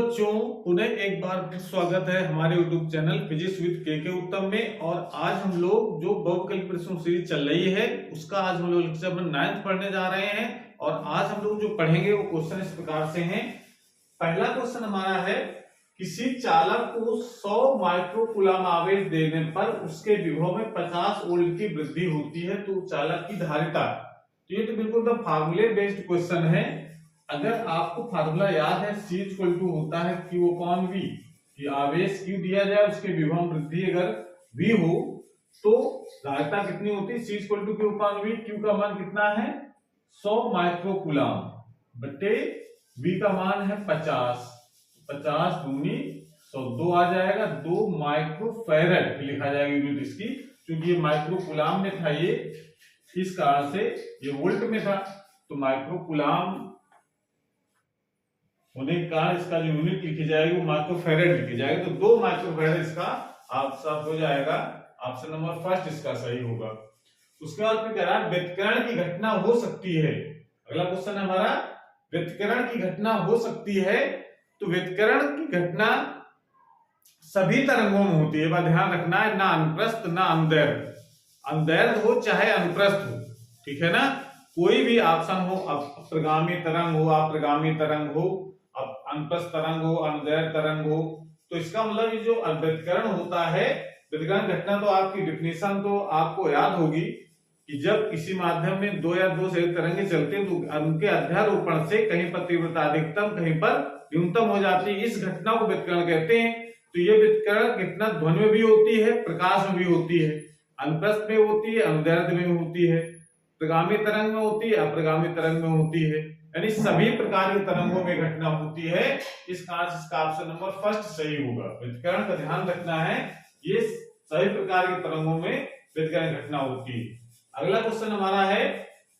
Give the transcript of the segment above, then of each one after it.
बच्चों, पुनः एक बार फिर स्वागत है हमारे YouTube चैनल फिजिक्स विद के उत्तम में। और आज हम लोग जो बहुविकल्प प्रश्नों सीरीज चल रही है उसका आज हम लोग लेक्चर नंबर 9 पढ़ने जा रहे हैं। और आज हम लोग जो पढ़ेंगे वो क्वेश्चन इस प्रकार से हैं। पहला क्वेश्चन हमारा है, किसी चालक को 100 माइक्रोकूलम आवेश देने पर उसके विभव में 50 वोल्ट की वृद्धि होती है, तो चालक की धारिता। तो ये तो बिल्कुल फार्मूले बेस्ड क्वेश्चन है। अगर आपको फार्मूला याद है, C = होता है Q/V, कि आवेश Q दिया जाए, उसके विभव वृद्धि अगर V हो तो धारिता कितनी होती है? C = Q/V। Q का मान कितना है? 100 माइक्रोकूलम बटे V का मान है 50। 50 दूनी 100, 2 आ जाएगा, 2 माइक्रोफैरड लिखा जाएगा यूनिट इसकी, क्योंकि ये माइक्रोकूलम में था, ये इस कारण से ये वोल्ट में था। तो माइक्रोकूलम होने के कारण इसका जो यूनिट लिखी जाएगी वो माइक्रोफैरड लिखी जाएगी। तो 2 माइक्रोफैरड इसका आप हो जाएगा। ऑप्शन नंबर फर्स्ट इसका सही होगा। उसके बाद फिर कह रहा है व्यतिकरण की घटना हो सकती है। अगला क्वेश्चन हमारा, व्यतिकरण की घटना हो सकती है। तो व्यतिकरण की घटना सभी तरंगों में होती है, ध्यान रखना है, ना अनुप्रस्थ ना अनुदैर्ध्य। अनुदैर्ध्य हो चाहे अनुप्रस्थ हो, ठीक है ना। कोई भी ऑप्शन हो, अप्रगामी तरंग हो, अप्रगामी तरंग हो, अनुप्रस्थ तरंग हो, अनुदैर्ध्य तरंग हो, तो इसका मतलब ये जो व्यतिकरण होता है, व्यतिकरण घटना, तो आपकी डिफिनेशन तो आपको याद होगी कि जब किसी माध्यम में 2 या 2 से अधिक तरंगें चलती हैं तो उनके अध्यारोपण से कहीं पर तीव्रता अधिकतम कहीं पर न्यूनतम हो जाती है, इस घटना को व्यतिकरण कहते हैं। तो ये व्यतिकरण घटना ध्वनि में भी होती है, प्रकाश में भी होती है, अनुप्रस्थ में होती है, अनुदैर्ध्य में होती है, प्रगामी तरंग में होती है, अप्रगामी तरंग में होती है, यानी सभी प्रकार की तरंगों में घटना होती है। इस कारण से इसका ऑप्शन नंबर फर्स्ट सही होगा। व्यतिकरण का ध्यान रखना है, ये सभी प्रकार की तरंगों में व्यतिकरण घटना होती है। अगला क्वेश्चन हमारा है,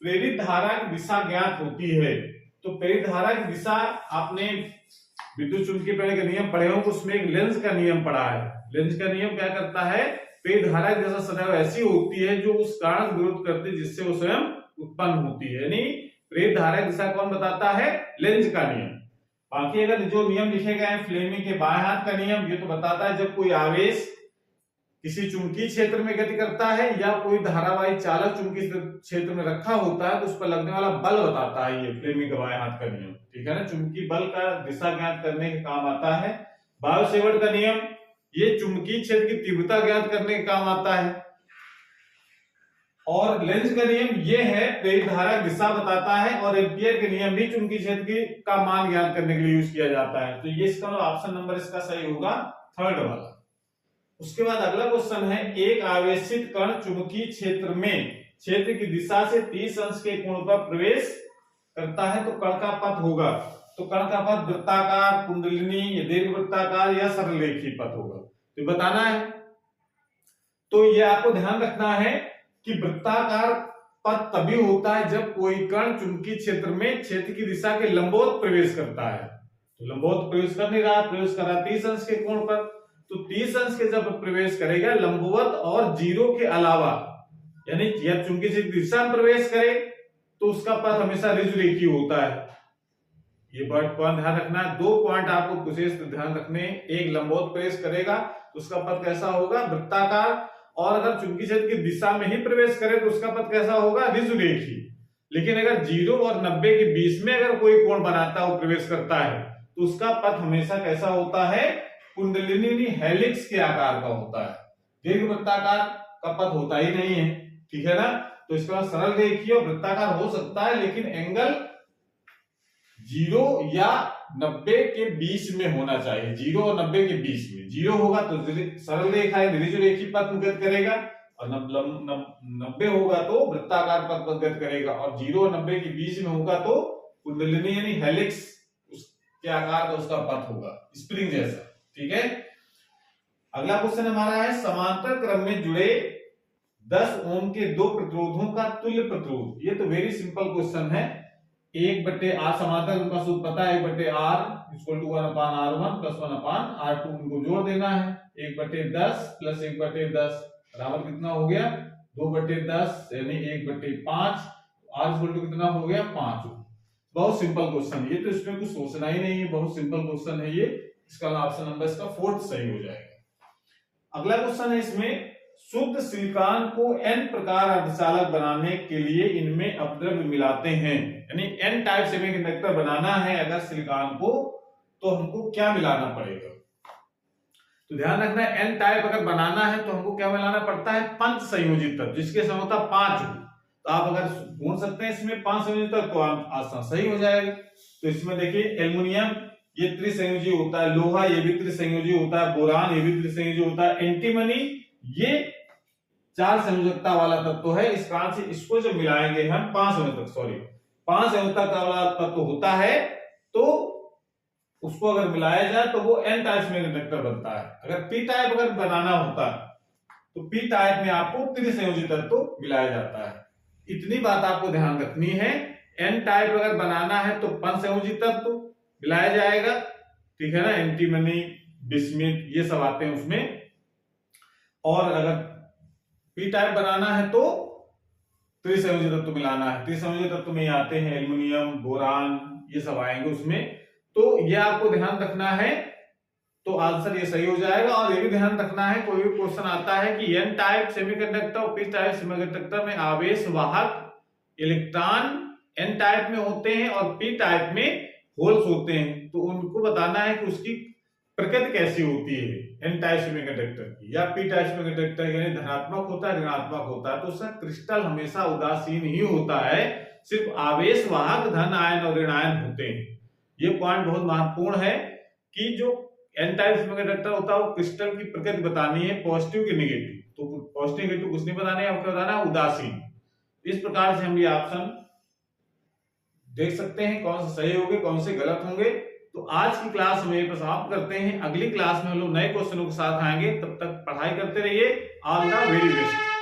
प्रेरित धारा की दिशा ज्ञात होती है। तो प्रेरित धारा की दिशा आपने विद्युत चुंबकीय प्रेरण के नियम पढ़े हो, उसमें एक लेंज का नियम पढ़ा है। लेंज का नियम क्या करता है? प्रेरित धारा की दिशा सदैव ऐसी होती है जो उस कारण विरोध करती है जिससे वो स्वयं उत्पन्न होती है। यानी प्रेरित धारा की दिशा कौन बताता है? लेंज का नियम। बाकी अगर जो नियम लिखे गए हैं, फ्लेमिंग के बाएं हाथ का नियम, ये तो बताता है जब कोई आवेश किसी चुंबकीय क्षेत्र में गति करता है या कोई धारावाही चालक चुंबकीय क्षेत्र में रखा होता है तो उस पर लगने वाला बल बताता है ये फ्लेमिंग के बाएं हाथ का नियम, ठीक है ना। चुंबकीय बल का दिशा ज्ञात करने के काम आता है। बायो-सेवर्ट का नियम, ये चुंबकीय क्षेत्र की तीव्रता ज्ञात करने के काम आता है। और लेंज का नियम ये है, प्रेरित धारा की दिशा बताता है। और एम्पियर के नियम भी चुंबकीय क्षेत्र का मान ज्ञात करने के लिए यूज किया जाता है। तो ये इसका ऑप्शन नंबर इसका सही होगा, थर्ड वाला। उसके बाद अगला क्वेश्चन है, एक आवेशित कण चुंबकीय क्षेत्र में क्षेत्र की दिशा से 30 अंश के कोण पर प्रवेश करता है, तो कण का पथ होगा। तो कण का पथ वृत्ताकार, कुंडलिनी, दीर्घवृत्ताकार या सरलरेखीय पथ होगा, तो बताना है। तो ये आपको ध्यान रखना है कि वृत्ताकार पथ तभी होता है जब कोई कण चुंबकीय क्षेत्र में क्षेत्र की दिशा के लंबवत प्रवेश करता है। तो लंबवत प्रवेश कर नहीं रहा, प्रवेश कर रहा 30 अंश के कोण पर। तो 30 अंश के जब प्रवेश करेगा लंबवत और जीरो के अलावा, यानी जब चुंबकीय क्षेत्र की दिशा में प्रवेश करे तो उसका पथ हमेशा ऋजुरेखीय होता है। ये पॉइंट ध्यान रखना है। 2 पॉइंट आपको विशेष ध्यान रखने, एक लंबवत प्रवेश करेगा तो उसका पथ कैसा होगा? वृत्ताकार। और अगर चुंबकीय क्षेत्र की दिशा में ही प्रवेश करे तो उसका पथ कैसा होगा? ऋजुरेखीय। लेकिन अगर 0 और 90 के बीच में अगर कोई कोण बनाता है, प्रवेश करता है, तो उसका पथ हमेशा कैसा होता है? कुंडलिनी हेलिक्स के आकार का होता है, दीर्घवृत्ताकार का पथ होता ही नहीं है, ठीक है ना। तो इसका सरल रेखीय और वृत्ताकार हो सकता है, लेकिन एंगल 0 या 90 के बीच में होना चाहिए। 0 और 90 के बीच में, 0 होगा तो सरल रेखा है, ऋजुरेखीय पथ गति करेगा, और 90 होगा तो वृत्ताकार पथ गति करेगा, और 0 और 90 के बीच में होगा तो कुंडलिनी यानी हेलिक्स उसके आकार का उसका पथ होगा, स्प्रिंग जैसा, ठीक है। अगला क्वेश्चन हमारा है, समांतर क्रम में जुड़े 10 ओम के 2 प्रतिरोधों का तुल्य प्रतिरोध। ये तो वेरी सिंपल क्वेश्चन है। 1/R समांतर का सूत्र पता है, 1/R = 1/R1 + 1/R2, उनको जोड़ देना है। 1/10 + 1/10 बराबर कितना हो गया? 2/10 यानी 1/5। R = कितना हो गया? 5। बहुत सिंपल क्वेश्चन है ये, तो इसमें कुछ सोचना ही नहीं है, बहुत सिंपल क्वेश्चन है ये। इसका ऑप्शन नंबर इसका 4 सही हो जाएगा। अगला क्वेश्चन है इसमें, शुद्ध सिलिकॉन को n प्रकार अर्धचालक बनाने के लिए इनमें अपद्रव्य मिलाते हैं, यानी n टाइप सेमीकंडक्टर बनाना है अगर सिलिकॉन को, तो हमको क्या मिलाना पड़ेगा। तो ध्यान रखना है n टाइप अगर बनाना है तो हमको क्या मिलाना पड़ता है, पंच संयोजित तत्व, जिसके समय होता 5। तो आप अगर ढूंढ सकते हैं इसमें 5 संयोजित तत्व तो आसान सही हो जाएगा। तो इसमें देखिए एल्युमिनियम ये त्रिसंयोजी होता है, लोहा ये भी त्रिसंयोजी होता है, बोरान ये भी त्रिसंयोजी होता है, एंटीमनी ये 4 संयोजकता वाला तत्व है। इस कारण से इसको जब मिलाएंगे हम 5 संयोजकता वाला तत्व होता है, तो उसको अगर मिलाया जाए तो वो n टाइप सेमीकंडक्टर बनता है। अगर p टाइप अगर बनाना होता तो p टाइप में आपको त्रिसंयोजी तत्व मिलाया जाता है। इतनी बात आपको ध्यान रखनी है, n टाइप अगर बनाना है तो पंचसंयोजी तत्व मिलाया जाएगा, ठीक है ना, एंटीमनी बिस्मिथ ये सब आते हैं उसमें। और अगर p टाइप बनाना है तो त्रिसंयोजी तत्व मिलाना है। त्रिसंयोजी तत्व में आते हैं एल्युमिनियम, बोरान ये सब आएंगे उसमें। तो ये आपको ध्यान रखना है, तो आंसर ये सही हो जाएगा। और ये भी ध्यान रखना है, कोई भी क्वेश्चन आता है कि n टाइप सेमीकंडक्टर और p टाइप सेमीकंडक्टर में आवेश वाहक इलेक्ट्रॉन n टाइप में होते हैं और p टाइप में होल्स होते हैं, तो उनको बताना है कि उसकी प्रकृति कैसी होती है n टाइप सेमीकंडक्टर की या p टाइप सेमीकंडक्टर, यानी धनात्मक होता है ऋणात्मक होता है। तो उसका क्रिस्टल हमेशा उदासीन ही होता है, सिर्फ आवेश वाहक धन आयन और ऋण आयन होते हैं। ये पॉइंट बहुत महत्वपूर्ण है कि जो n टाइप सेमीकंडक्टर होता है वो क्रिस्टल की प्रकृति बतानी है, पॉजिटिव की नेगेटिव। तो पॉजिटिव नेगेटिव कुछ नहीं बताना है, आपको बताना है उदासीन। इस प्रकार से हम ये ऑप्शन देख सकते हैं कौन से सही होंगे कौन से गलत होंगे। तो आज की क्लास हम यहीं पर समाप्त करते हैं। अगली क्लास में हम लोग नए क्वेश्चनों के साथ आएंगे, तब तक पढ़ाई करते रहिए। All the very best.